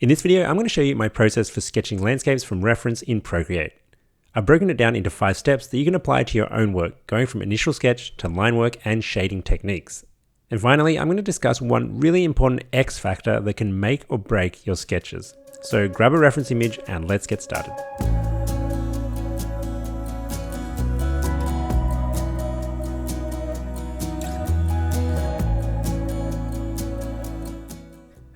In this video, I'm going to show you my process for sketching landscapes from reference in Procreate. I've broken it down into 5 steps that you can apply to your own work, going from initial sketch to line work and shading techniques. And finally, I'm going to discuss one really important X factor that can make or break your sketches. So grab a reference image and let's get started.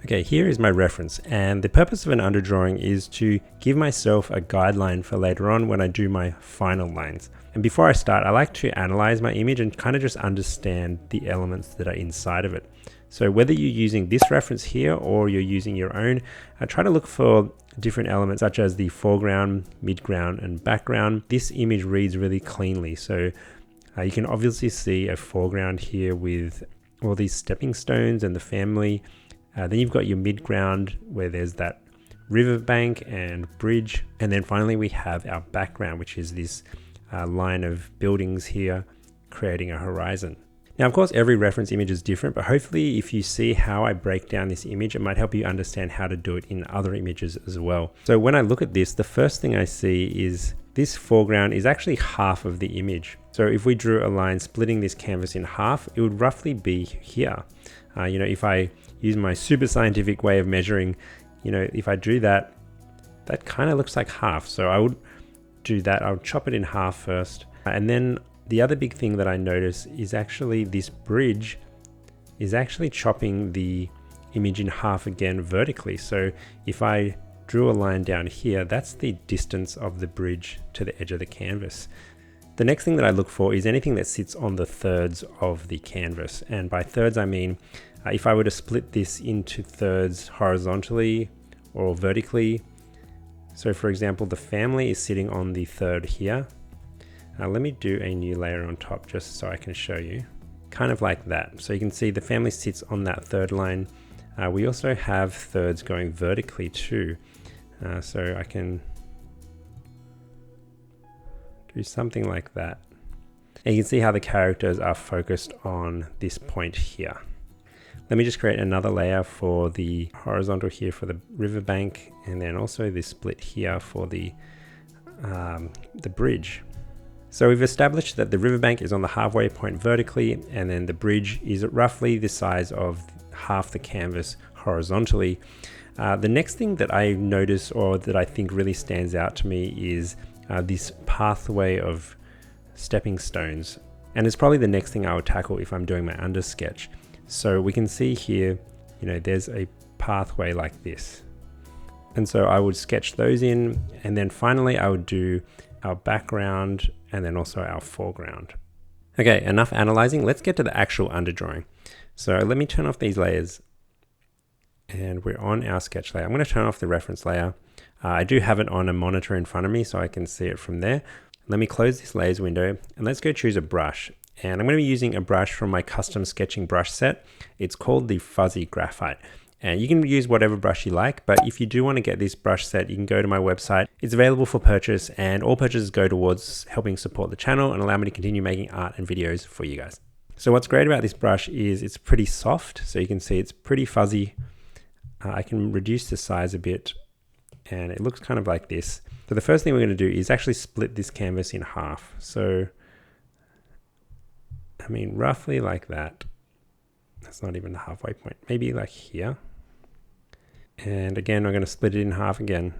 Okay, here is my reference, and the purpose of an underdrawing is to give myself a guideline for later on when I do my final lines. And before I start, I like to analyze my image and kind of just understand the elements that are inside of it. So whether you're using this reference here or you're using your own, try to look for different elements such as the foreground, midground, and background. This image reads really cleanly. So you can obviously see a foreground here with all these stepping stones and the family. Then you've got your midground where there's that riverbank and bridge. And then finally we have our background, which is this line of buildings here creating a horizon. Now, of course, every reference image is different, but hopefully if you see how I break down this image, it might help you understand how to do it in other images as well. So when I look at this, the first thing I see is this foreground is actually half of the image. So if we drew a line splitting this canvas in half, it would roughly be here. If I use my super scientific way of measuring, if I drew that, that kind of looks like half. So I would do that. I would chop it in half first. And then the other big thing that I notice is actually this bridge is actually chopping the image in half again vertically. So if I drew a line down here, that's the distance of the bridge to the edge of the canvas. The next thing that I look for is anything that sits on the thirds of the canvas. And by thirds, I mean, if I were to split this into thirds horizontally or vertically. So for example, the family is sitting on the third here. Let me do a new layer on top just so I can show you. Kind of like that. So you can see the family sits on that third line. We also have thirds going vertically too. So I can do something like that. And you can see how the characters are focused on this point here. Let me just create another layer for the horizontal here for the riverbank, and then also this split here for the bridge. So we've established that the riverbank is on the halfway point vertically, and then the bridge is roughly the size of half the canvas horizontally. The next thing that I notice, or that I think really stands out to me, is this pathway of stepping stones. And it's probably the next thing I would tackle if I'm doing my under sketch. So we can see here, there's a pathway like this. And so I would sketch those in, and then finally I would do our background and then also our foreground. Okay, enough analyzing. Let's get to the actual underdrawing. So let me turn off these layers, and we're on our sketch layer. I'm going to turn off the reference layer. I do have it on a monitor in front of me so I can see it from there. Let me close this layers window and let's go choose a brush. And I'm going to be using a brush from my custom sketching brush set. It's called the Fuzzy Graphite. And you can use whatever brush you like, but if you do want to get this brush set, you can go to my website. It's available for purchase, and all purchases go towards helping support the channel and allow me to continue making art and videos for you guys. So what's great about this brush is it's pretty soft. So you can see it's pretty fuzzy. I can reduce the size a bit, and it looks kind of like this. So the first thing we're going to do is actually split this canvas in half. So, roughly like that. That's not even the halfway point. Maybe like here. And again, we're going to split it in half again.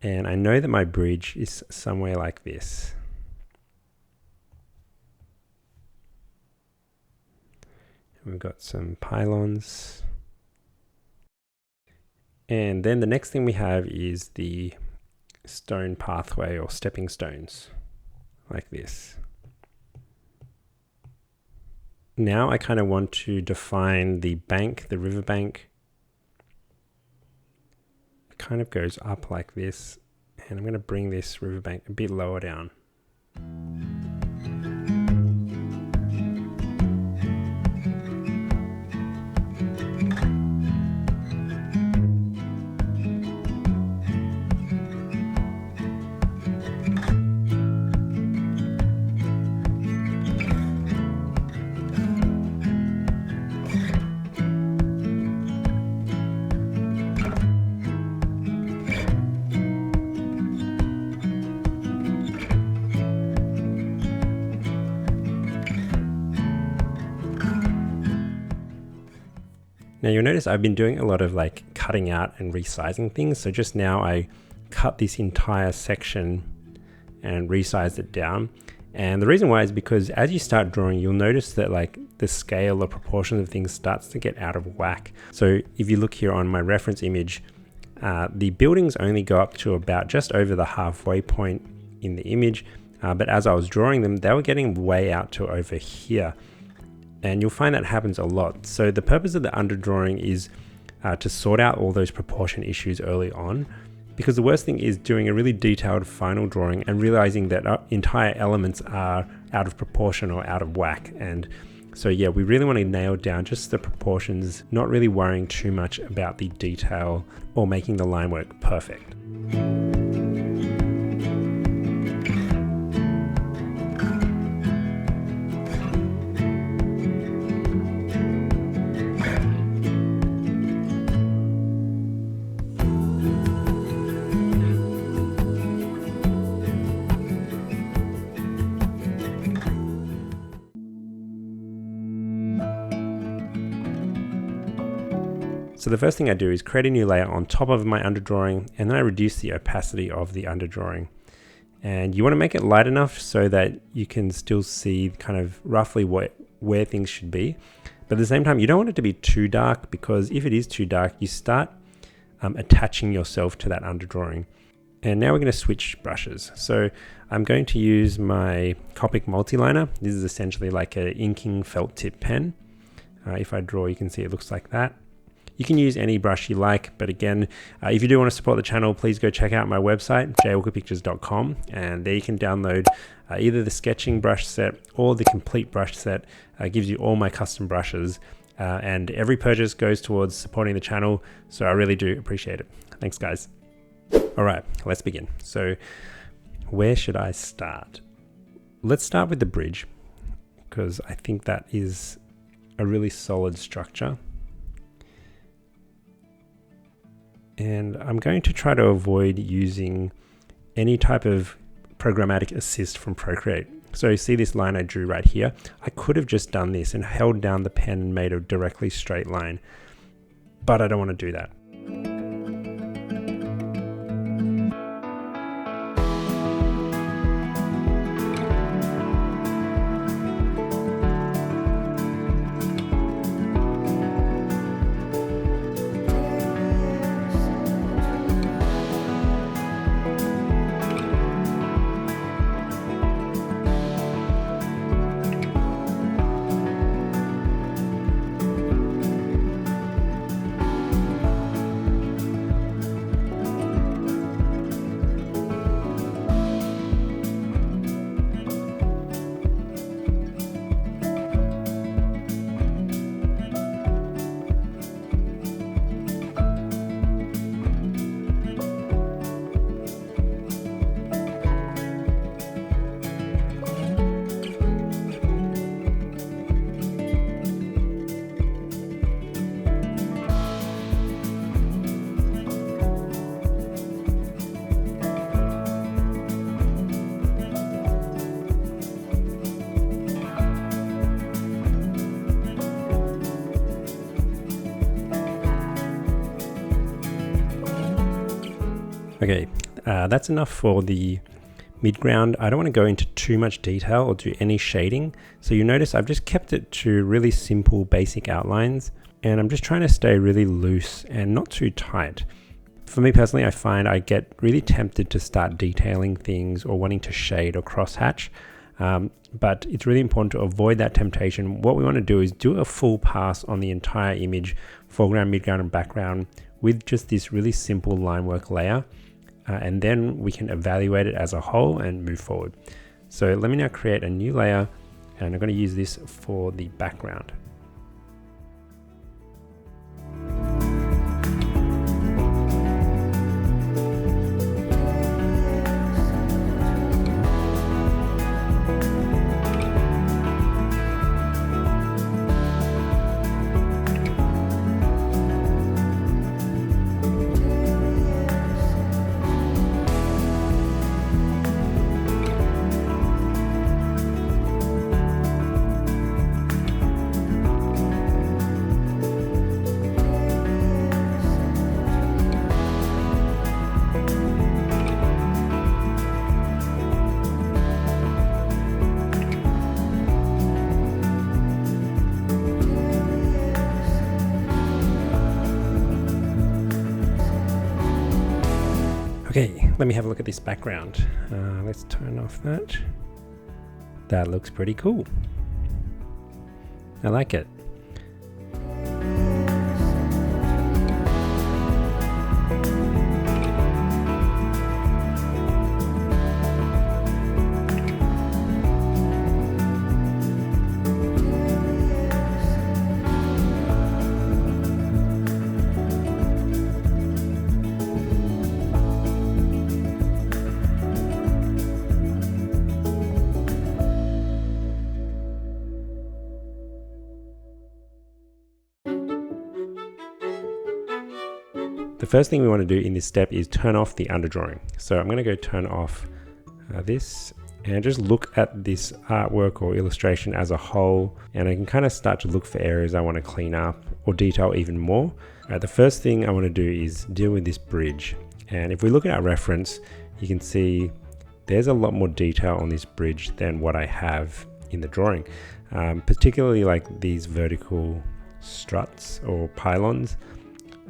And I know that my bridge is somewhere like this. We've got some pylons. And then the next thing we have is the stone pathway or stepping stones, like this. Now I kind of want to define the bank, the riverbank. It kind of goes up like this, and I'm going to bring this riverbank a bit lower down. Now you'll notice I've been doing a lot of like cutting out and resizing things. So just now I cut this entire section and resized it down. And the reason why is because as you start drawing, you'll notice that like the scale or proportions of things starts to get out of whack. So if you look here on my reference image, the buildings only go up to about just over the halfway point in the image. But as I was drawing them, they were getting way out to over here. And you'll find that happens a lot. So the purpose of the underdrawing is to sort out all those proportion issues early on, because the worst thing is doing a really detailed final drawing and realizing that entire elements are out of proportion or out of whack. And so yeah, we really want to nail down just the proportions, not really worrying too much about the detail or making the line work perfect. So the first thing I do is create a new layer on top of my underdrawing, and then I reduce the opacity of the underdrawing. And you want to make it light enough so that you can still see kind of roughly where things should be. But at the same time, you don't want it to be too dark, because if it is too dark, you start attaching yourself to that underdrawing. And now we're going to switch brushes. So I'm going to use my Copic multiliner. This is essentially like an inking felt tip pen. If I draw, you can see it looks like that. You can use any brush you like, but again, if you do want to support the channel, please go check out my website, jaywalkerpictures.com, and there you can download either the sketching brush set or the complete brush set. Gives you all my custom brushes, and every purchase goes towards supporting the channel, so I really do appreciate it. Thanks, guys. All right, let's begin. So where should I start? Let's start with the bridge, because I think that is a really solid structure. And I'm going to try to avoid using any type of programmatic assist from Procreate. So you see this line I drew right here? I could have just done this and held down the pen and made a directly straight line, but I don't want to do that. Okay, that's enough for the midground. I don't want to go into too much detail or do any shading. So you notice I've just kept it to really simple basic outlines, and I'm just trying to stay really loose and not too tight. For me personally, I find I get really tempted to start detailing things or wanting to shade or crosshatch. But it's really important to avoid that temptation. What we want to do is do a full pass on the entire image, foreground, midground, and background, with just this really simple line work layer. And then we can evaluate it as a whole and move forward. So let me now create a new layer, and I'm going to use this for the background. Okay, let me have a look at this background. Let's turn off that. That looks pretty cool. I like it. The first thing we want to do in this step is turn off the underdrawing. So I'm going to go turn off this and just look at this artwork or illustration as a whole, and I can kind of start to look for areas I want to clean up or detail even more. The first thing I want to do is deal with this bridge, and if we look at our reference, you can see there's a lot more detail on this bridge than what I have in the drawing, particularly like these vertical struts or pylons.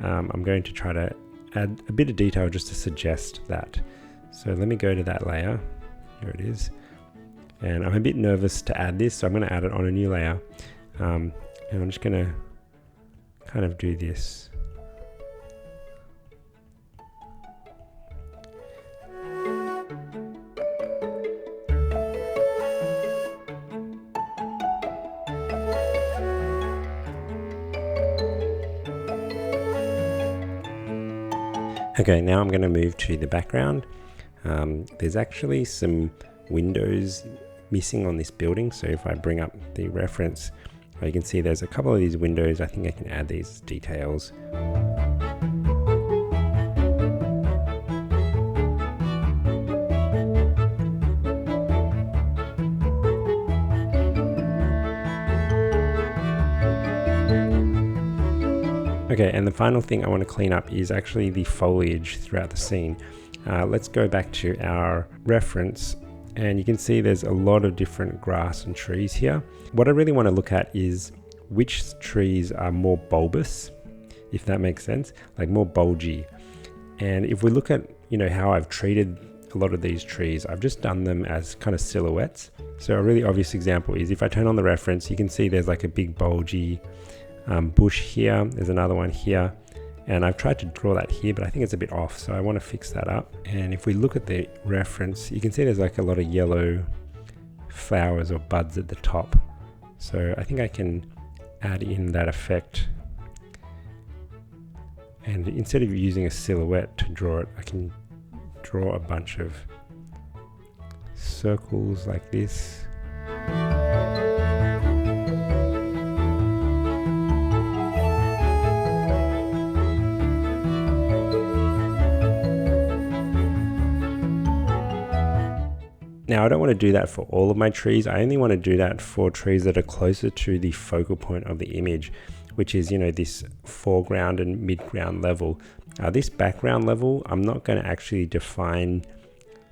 I'm going to try to add a bit of detail just to suggest that. So let me go to that layer. Here it is. And I'm a bit nervous to add this, so I'm going to add it on a new layer. And I'm just going to kind of do this. Okay, now I'm going to move to the background. There's actually some windows missing on this building, so if I bring up the reference, you can see there's a couple of these windows. I think I can add these details. Okay, and the final thing I want to clean up is actually the foliage throughout the scene. Let's go back to our reference, and you can see there's a lot of different grass and trees here. What I really want to look at is which trees are more bulbous, if that makes sense, like more bulgy. And if we look at, how I've treated a lot of these trees, I've just done them as kind of silhouettes. So a really obvious example is if I turn on the reference, you can see there's like a big bulgy bush here, there's another one here, and I've tried to draw that here, but I think it's a bit off, so I want to fix that up. And if we look at the reference, you can see there's like a lot of yellow flowers or buds at the top, so I think I can add in that effect, and instead of using a silhouette to draw it, I can draw a bunch of circles like this. Now I don't want to do that for all of my trees. I only want to do that for trees that are closer to the focal point of the image, which is, this foreground and midground level. This background level, I'm not going to actually define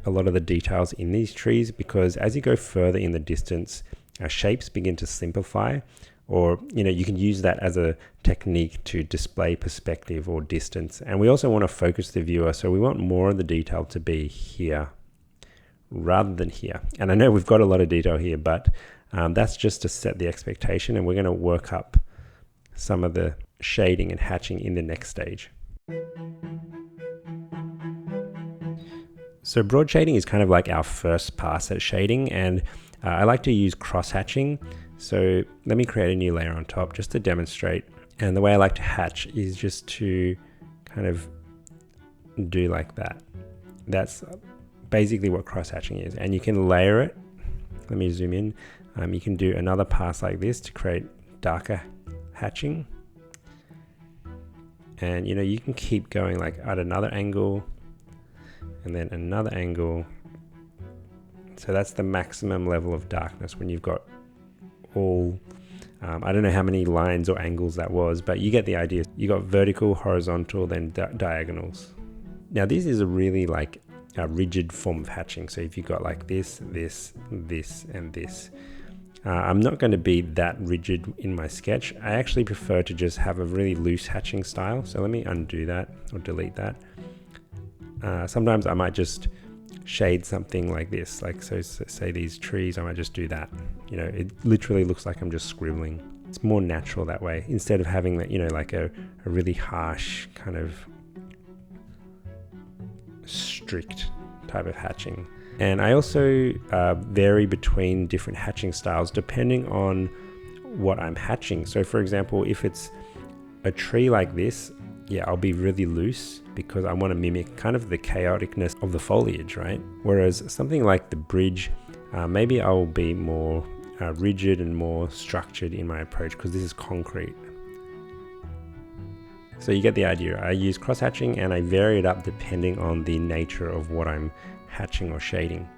a lot of the details in these trees, because as you go further in the distance, shapes begin to simplify, or, you can use that as a technique to display perspective or distance. And we also want to focus the viewer, so we want more of the detail to be here rather than here. And I know we've got a lot of detail here, but that's just to set the expectation, and we're going to work up some of the shading and hatching in the next stage. So broad shading is kind of like our first pass at shading, and I like to use cross hatching. So let me create a new layer on top just to demonstrate. And the way I like to hatch is just to kind of do like that. That's basically what cross hatching is, and you can layer it. Let me zoom in. You can do another pass like this to create darker hatching, and you can keep going like at another angle and then another angle. So that's the maximum level of darkness when you've got all I don't know how many lines or angles that was, but you get the idea. You got vertical, horizontal, then diagonals. Now this is a really like a rigid form of hatching. So if you got like this, this, this, and this, I'm not going to be that rigid in my sketch. I actually prefer to just have a really loose hatching style. So let me undo that or delete that. Sometimes I might just shade something like this, like so say these trees, I might just do that. You know, it literally looks like I'm just scribbling. It's more natural that way, instead of having that, you know, like a really harsh kind of strict type of hatching. And I also vary between different hatching styles depending on what I'm hatching. So for example, if it's a tree like this, yeah, I'll be really loose because I want to mimic kind of the chaoticness of the foliage, right? Whereas something like the bridge, maybe I'll be more rigid and more structured in my approach because this is concrete. So you get the idea. I use cross hatching and I vary it up depending on the nature of what I'm hatching or shading.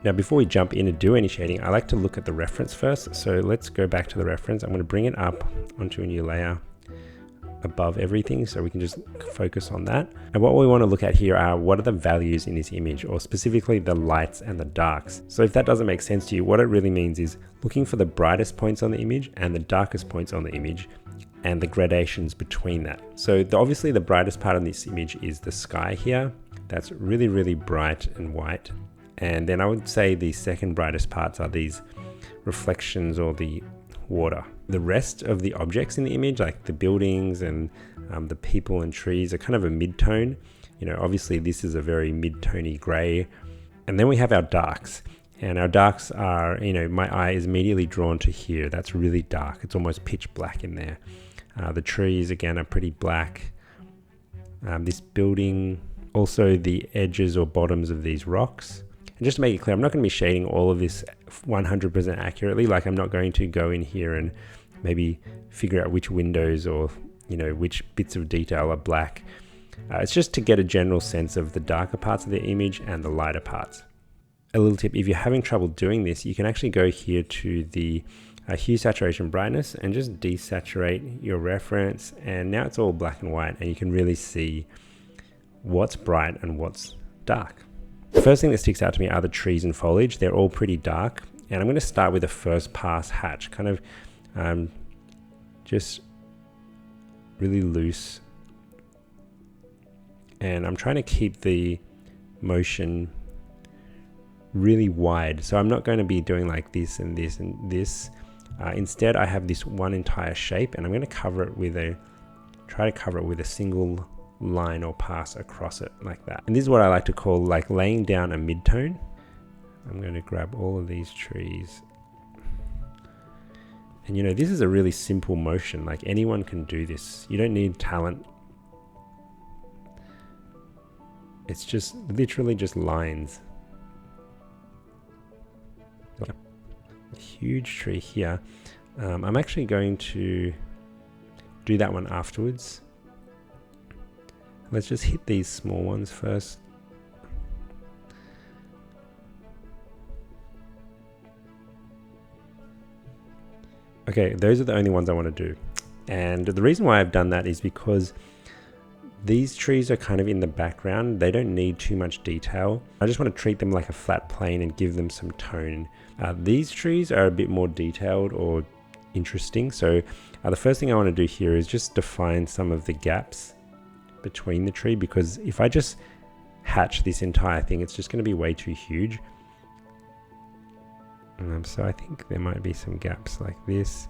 Now, before we jump in and do any shading, I like to look at the reference first. So let's go back to the reference. I'm going to bring it up onto a new layer above everything so we can just focus on that. And what we want to look at here are what are the values in this image, or specifically the lights and the darks. So if that doesn't make sense to you, what it really means is looking for the brightest points on the image and the darkest points on the image and the gradations between that. So obviously the brightest part of this image is the sky here. That's really, really bright and white. And then I would say the second brightest parts are these reflections or the water. The rest of the objects in the image, like the buildings and the people and trees, are kind of a mid-tone. You know, obviously this is a very mid-tony gray. And then we have our darks. And our darks are, you know, my eye is immediately drawn to here. That's really dark. It's almost pitch black in there. The trees, again, are pretty black. This building, also the edges or bottoms of these rocks. And just to make it clear, I'm not going to be shading all of this 100% accurately. Like, I'm not going to go in here and maybe figure out which windows or, you know, which bits of detail are black. It's just to get a general sense of the darker parts of the image and the lighter parts. A little tip, if you're having trouble doing this, you can actually go here to the hue, saturation, brightness, and just desaturate your reference. And now it's all black and white, and you can really see what's bright and what's dark. The first thing that sticks out to me are the trees and foliage. They're all pretty dark. And I'm going to start with a first pass hatch, kind of just really loose. And I'm trying to keep the motion really wide. So I'm not going to be doing like this and this and this. Instead, I have this one entire shape, and I'm going to cover it with try to cover it with a single line or pass across it like that. And this is what I like to call like laying down a mid-tone. I'm going to grab all of these trees. And you know, this is a really simple motion. Like, anyone can do this. You don't need talent. It's just literally just lines. A huge tree here. I'm actually going to do that one afterwards. Let's just hit these small ones first. Okay, those are the only ones I want to do. And the reason why I've done that is because these trees are kind of in the background. They don't need too much detail. I just want to treat them like a flat plane and give them some tone. These trees are a bit more detailed or interesting. So the first thing I want to do here is just define some of the gaps between the tree, because if I just hatch this entire thing, it's just going to be way too huge. So I think there might be some gaps like this.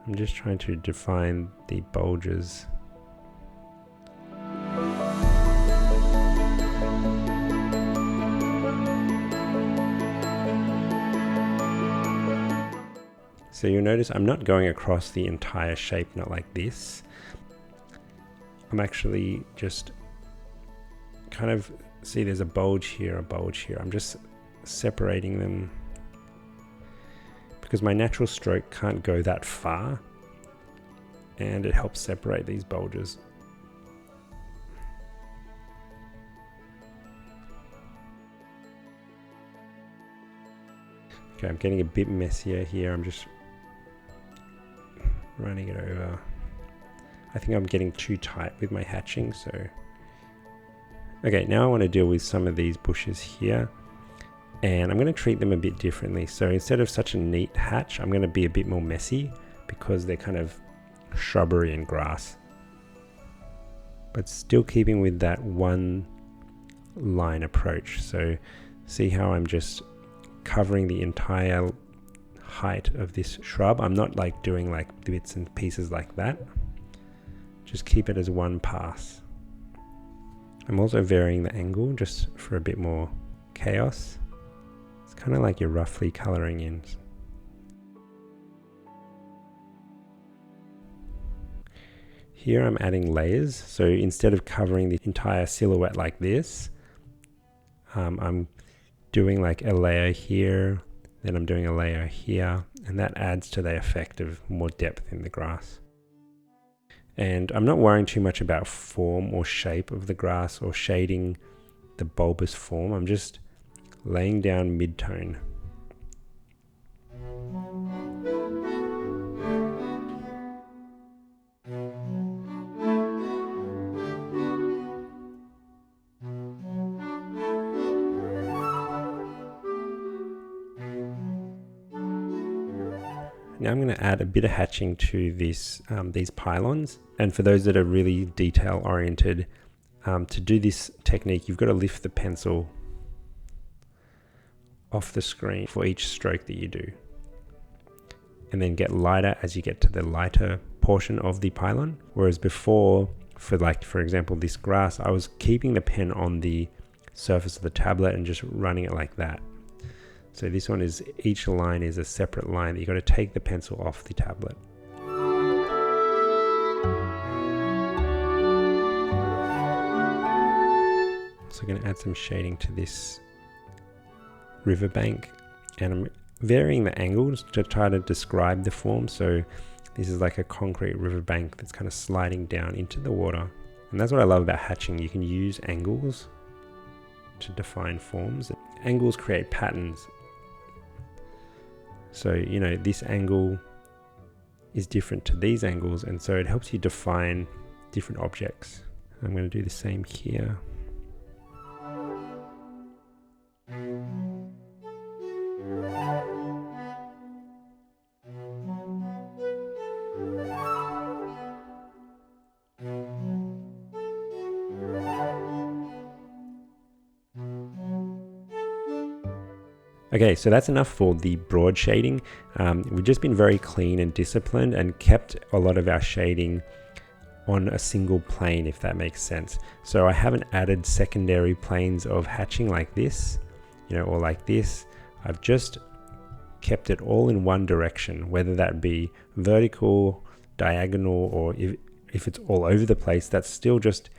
I'm just trying to define the bulges. So you'll notice I'm not going across the entire shape, not like this. I'm actually just kind of, see there's a bulge here, a bulge here. I'm just separating them because my natural stroke can't go that far, and it helps separate these bulges. Okay, I'm getting a bit messier here. I'm just running it over. I think I'm getting too tight with my hatching, so. Okay, now I want to deal with some of these bushes here, and I'm going to treat them a bit differently. So instead of such a neat hatch, I'm going to be a bit more messy because they're kind of shrubbery and grass. but still keeping with that one line approach. So see how I'm just covering the entire height of this shrub. I'm not like doing like bits and pieces like that. Just keep it as one pass. I'm also varying the angle just for a bit more chaos. It's kind of like you're roughly coloring in. Here I'm adding layers, so instead of covering the entire silhouette like this, I'm doing like a layer here, then I'm doing a layer here, and that adds to the effect of more depth in the grass. And I'm not worrying too much about form or shape of the grass or shading the bulbous form. I'm just laying down mid-tone. Now I'm going to add a bit of hatching to this, these pylons. And for those that are really detail oriented, to do this technique, you've got to lift the pencil off the screen for each stroke that you do. And then get lighter as you get to the lighter portion of the pylon. Whereas before, for example, this grass, I was keeping the pen on the surface of the tablet and just running it like that. So this one is, each line is a separate line that you've got to take the pencil off the tablet. So I'm going to add some shading to this riverbank, and I'm varying the angles to try to describe the form. So this is like a concrete riverbank that's kind of sliding down into the water. And that's what I love about hatching. You can use angles to define forms. Angles create patterns. So, you know, this angle is different to these angles, and so it helps you define different objects. I'm going to do the same here. Okay, so that's enough for the broad shading. We've just been very clean and disciplined and kept a lot of our shading on a single plane, if that makes sense. So I haven't added secondary planes of hatching like this, you know, or like this. I've just kept it all in one direction, whether that be vertical, diagonal, or if it's all over the place, that's still just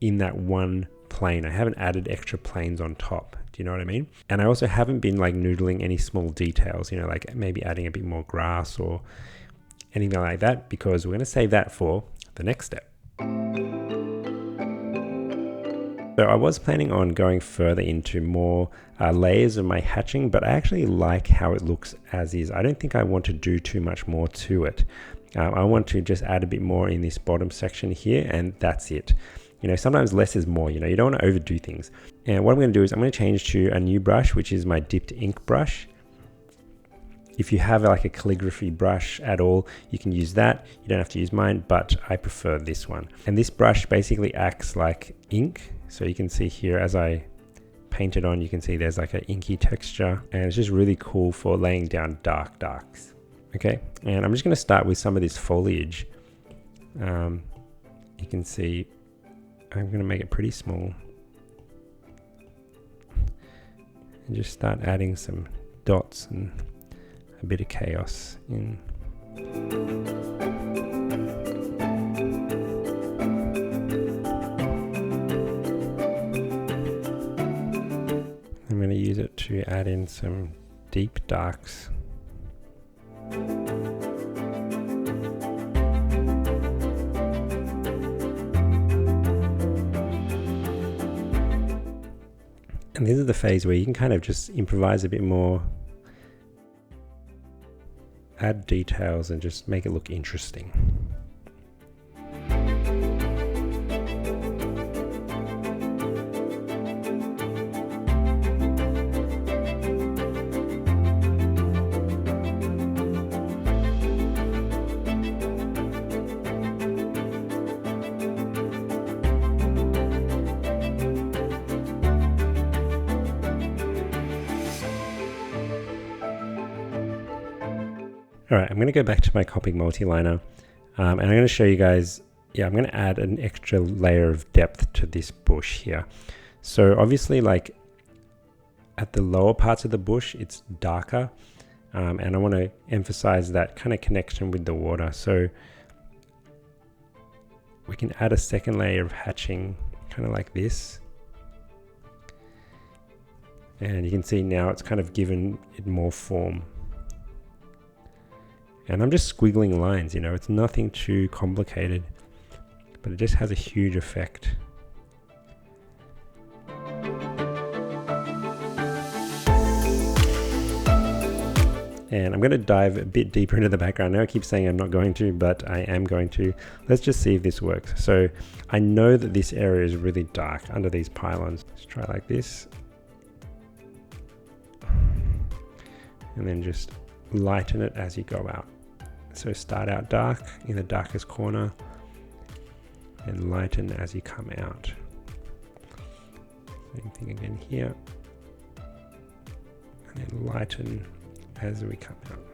in that one plane. I haven't added extra planes on top. Do you know what I mean? And I also haven't been like noodling any small details, you know, like maybe adding a bit more grass or anything like that, because we're going to save that for the next step. So I was planning on going further into more layers of my hatching, but I actually like how it looks as is. I don't think I want to do too much more to it. I want to just add a bit more in this bottom section here, and that's it. You know, sometimes less is more, you know, you don't want to overdo things. And what I'm going to do is I'm going to change to a new brush, which is my dipped ink brush. If you have like a calligraphy brush at all, you can use that. You don't have to use mine, but I prefer this one. And this brush basically acts like ink. So you can see here as I paint it on, you can see there's like an inky texture, and it's just really cool for laying down darks. Okay, and I'm just going to start with some of this foliage. You can see I'm going to make it pretty small and just start adding some dots and a bit of chaos in. I'm going to use it to add in some deep darks. And this is the phase where you can kind of just improvise a bit more, add details, and just make it look interesting. All right, I'm going to go back to my copying multiliner and I'm going to show you guys, I'm going to add an extra layer of depth to this bush here. So obviously, like at the lower parts of the bush, it's darker. And I want to emphasize that kind of connection with the water. So we can add a second layer of hatching, kind of like this. And you can see now it's kind of given it more form. And I'm just squiggling lines, it's nothing too complicated, but it just has a huge effect. And I'm going to dive a bit deeper into the background. Now I keep saying I'm not going to, but I am going to. Let's just see if this works. So I know that this area is really dark under these pylons. Let's try like this. And then just lighten it as you go out. So start out dark in the darkest corner and lighten as you come out. Same thing again here. And then lighten as we come out.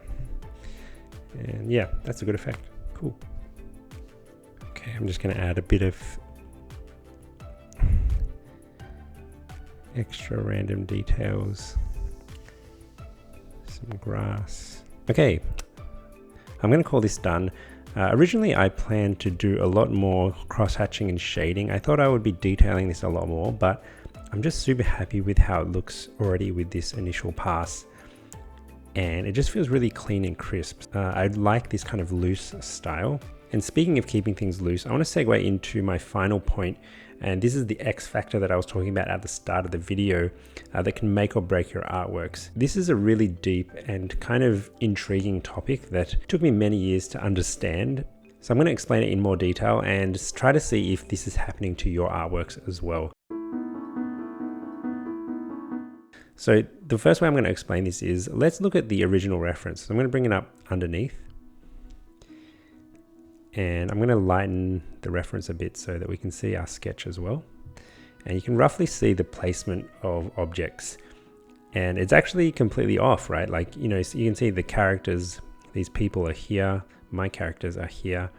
And yeah, that's a good effect. Cool. Okay, I'm just going to add a bit of extra random details. Some grass. Okay, I'm going to call this done. Originally, I planned to do a lot more cross-hatching and shading. I thought I would be detailing this a lot more, but I'm just super happy with how it looks already with this initial pass. And it just feels really clean and crisp. I like this kind of loose style. And speaking of keeping things loose, I want to segue into my final point. And this is the X factor that I was talking about at the start of the video that can make or break your artworks. This is a really deep and kind of intriguing topic that took me many years to understand. So I'm going to explain it in more detail and try to see if this is happening to your artworks as well. So the first way I'm going to explain this is, let's look at the original reference. So I'm going to bring it up underneath. And I'm going to lighten the reference a bit so that we can see our sketch as well. And you can roughly see the placement of objects. And it's actually completely off, right? Like, you can see the characters, these people are here, my characters are here.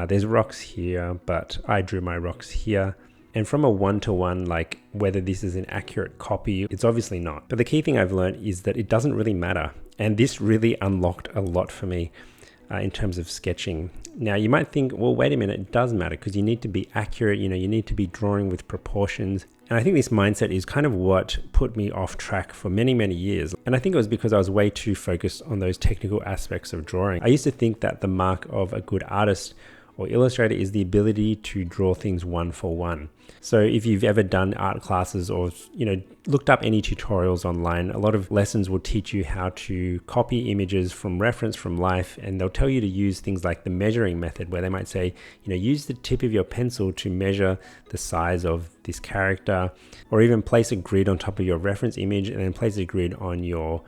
There's rocks here, but I drew my rocks here. And from a one-to-one, like whether this is an accurate copy, it's obviously not. But the key thing I've learned is that it doesn't really matter. And this really unlocked a lot for me in terms of sketching. Now you might think, well, wait a minute, it does matter because you need to be accurate, you need to be drawing with proportions. And I think this mindset is kind of what put me off track for many, many years. And I think it was because I was way too focused on those technical aspects of drawing. I used to think that the mark of a good artist or illustrator is the ability to draw things one for one. So if you've ever done art classes or looked up any tutorials online, a lot of lessons will teach you how to copy images from reference from life, and they'll tell you to use things like the measuring method, where they might say, use the tip of your pencil to measure the size of this character, or even place a grid on top of your reference image and then place a grid on your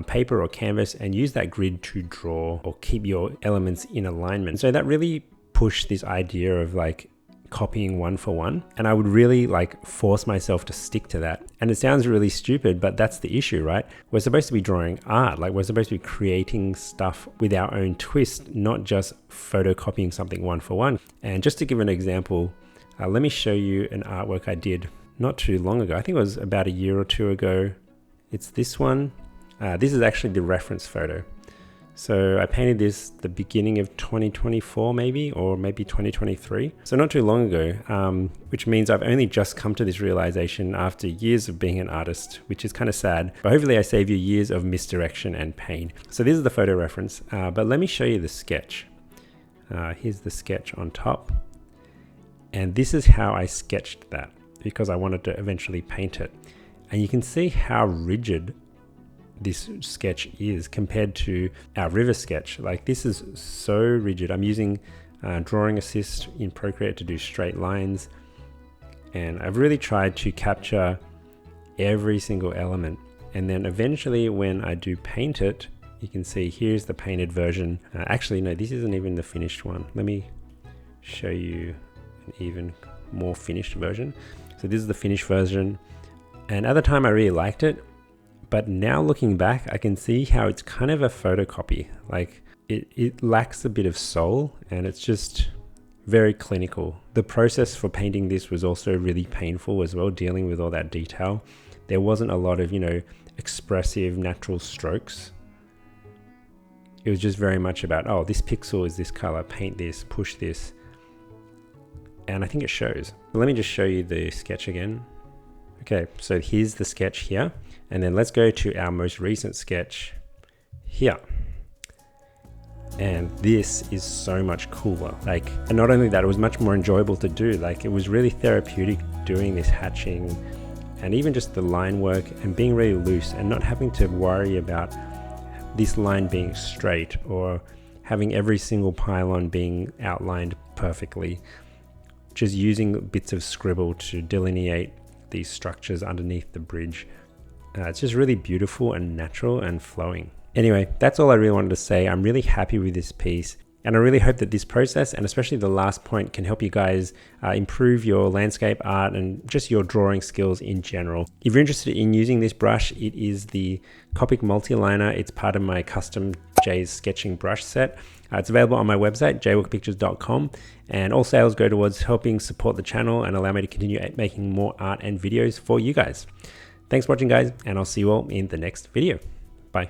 paper or canvas and use that grid to draw or keep your elements in alignment. So that really push this idea of like copying one for one, and I would really like force myself to stick to that. And it sounds really stupid, but that's the issue, right? We're supposed to be drawing art, like we're supposed to be creating stuff with our own twist, not just photocopying something one for one. And just to give an example, let me show you an artwork I did not too long ago. I think it was about a year or two ago. It's this one. This is actually the reference photo. So I painted this the beginning of 2024 maybe, or maybe 2023. So not too long ago, which means I've only just come to this realization after years of being an artist, which is kind of sad. But hopefully I save you years of misdirection and pain. So this is the photo reference, but let me show you the sketch. Here's the sketch on top. And this is how I sketched that because I wanted to eventually paint it. And you can see how rigid this sketch is compared to our river sketch. Like this is so rigid. I'm using drawing assist in Procreate to do straight lines, and I've really tried to capture every single element. And then eventually when I do paint it, you can see here's the painted version. Actually no, this isn't even the finished one. Let me show you an even more finished version. So this is the finished version, and at the time I really liked it. But now looking back, I can see how it's kind of a photocopy. Like it lacks a bit of soul, and it's just very clinical. The process for painting this was also really painful as well, dealing with all that detail. There wasn't a lot of, expressive natural strokes. It was just very much about, oh, this pixel is this color, paint this, push this. And I think it shows. Let me just show you the sketch again. Okay, so here's the sketch here. And then let's go to our most recent sketch here. And this is so much cooler. And not only that, it was much more enjoyable to do. It was really therapeutic doing this hatching, and even just the line work and being really loose and not having to worry about this line being straight or having every single pylon being outlined perfectly. Just using bits of scribble to delineate these structures underneath the bridge. It's just really beautiful and natural and flowing. Anyway, that's all I really wanted to say. I'm really happy with this piece, and I really hope that this process, and especially the last point, can help you guys improve your landscape art and just your drawing skills in general. If you're interested in using this brush, it is the Copic Multiliner. It's part of my custom Jay's sketching brush set. It's available on my website, jaywalkerpictures.com, and all sales go towards helping support the channel and allow me to continue making more art and videos for you guys. Thanks for watching, guys, and I'll see you all in the next video. Bye.